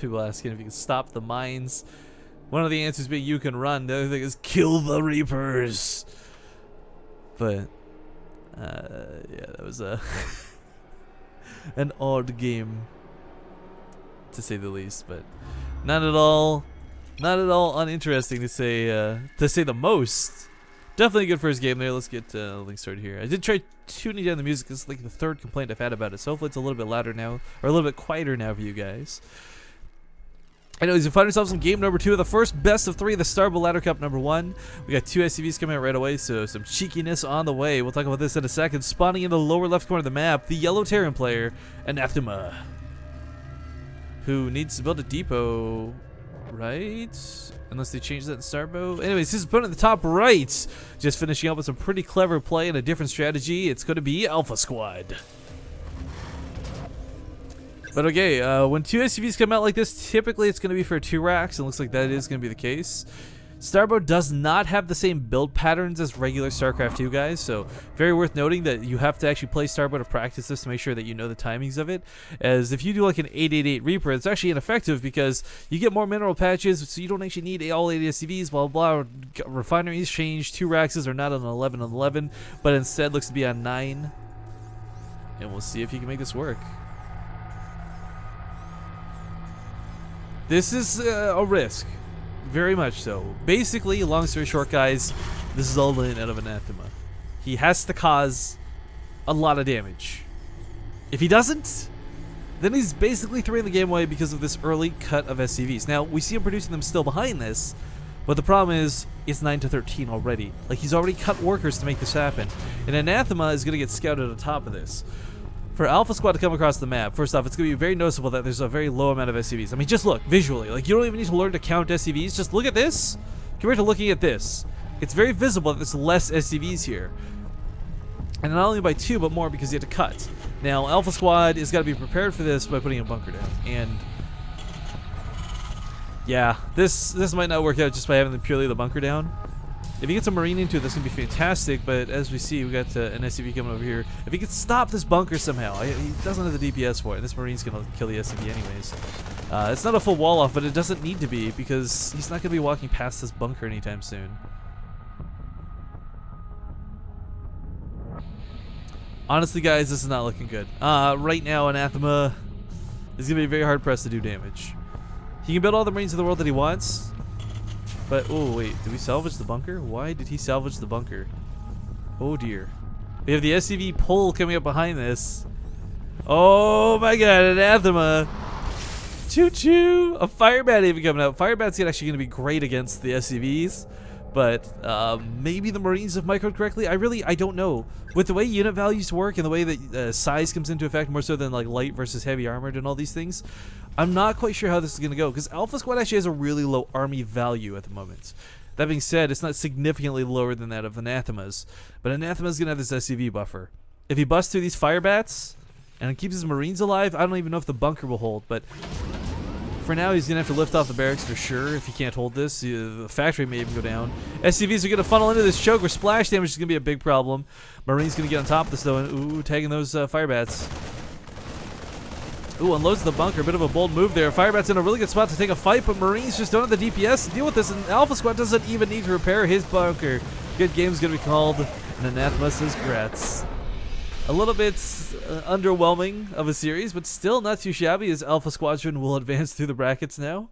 people asking if you can stop the mines. One of the answers being you can run. The other thing is kill the Reapers. But yeah, that was a an odd game, to say the least. But not at all uninteresting, to say the most. Definitely a good first game there. Let's get Link started here. I did try tuning down the music. This is like the third complaint I've had about it. So hopefully it's a little bit louder now, or a little bit quieter now for you guys. Anyways, we find ourselves in game number 2 of the first best of 3 of the Starbow Ladder Cup number 1. We got 2 SCVs coming out right away, so some cheekiness on the way. We'll talk about this in a second. Spawning in the lower left corner of the map, the yellow Terran player, Anathema, who needs to build a depot, right? Unless they change that in Starbow. Anyways, his opponent at the top right, just finishing up with some pretty clever play and a different strategy. It's going to be Alphasquad. But okay, when 2 SCVs come out like this, typically it's going to be for 2 racks, and it looks like that is going to be the case. Starbow does not have the same build patterns as regular StarCraft 2 guys, so very worth noting that you have to actually play Starbow to practice this to make sure that you know the timings of it. As if you do like an 888 Reaper, it's actually ineffective because you get more mineral patches, so you don't actually need all 8 SCVs, blah blah blah. Refineries change, 2 racks are not on 11 on 11, but instead looks to be on 9. And we'll see if you can make this work. This is a risk. Very much so. Basically, long story short, guys, this is all in out of Anathema. He has to cause a lot of damage. If he doesn't, then he's basically throwing the game away because of this early cut of SCVs. Now, we see him producing them still behind this, but the problem is it's 9 to 13 already. Like, he's already cut workers to make this happen. And Anathema is going to get scouted on top of this. For Alphasquad to come across the map, first off, it's going to be very noticeable that there's a very low amount of SCVs. I mean, just look, visually. Like, you don't even need to learn to count SCVs. Just look at this compared to looking at this. It's very visible that there's less SCVs here. And not only by 2, but more because you had to cut. Now, Alphasquad has got to be prepared for this by putting a bunker down. And yeah, this might not work out just by having purely the bunker down. If he gets a Marine into it, that's going to be fantastic, but as we see, we got an SCV coming over here. If he could stop this bunker somehow, he doesn't have the DPS for it. This Marine's going to kill the SCV anyways. It's not a full wall off, but it doesn't need to be because he's not going to be walking past this bunker anytime soon. Honestly, guys, this is not looking good. Right now, Anathema is going to be very hard-pressed to do damage. He can build all the Marines in the world that he wants. But, oh wait, did we salvage the bunker? Why did he salvage the bunker? Oh dear. We have the SCV pull coming up behind this. Oh my god, Anathema. Choo-choo! A Firebat even coming out. Firebat's actually going to be great against the SCVs. But maybe the Marines have microed correctly. I don't know. With the way unit values work and the way that size comes into effect more so than like light versus heavy armored and all these things, I'm not quite sure how this is going to go because Alphasquad actually has a really low army value at the moment. That being said, it's not significantly lower than that of Anathema's, but Anathema's going to have this SCV buffer. If he busts through these Firebats and keeps his Marines alive, I don't even know if the bunker will hold, but for now, he's going to have to lift off the barracks for sure if he can't hold this. The factory may even go down. SCVs are going to funnel into this choke where splash damage is going to be a big problem. Marine's going to get on top of this, though, and ooh, tagging those Firebats. Ooh, unloads the bunker. A bit of a bold move there. Firebat's in a really good spot to take a fight, but Marines just don't have the DPS to deal with this, and Alphasquad doesn't even need to repair his bunker. Good game's going to be called, and Anathema says grats. A little bit underwhelming of a series, but still not too shabby as Alpha Squadron will advance through the brackets now.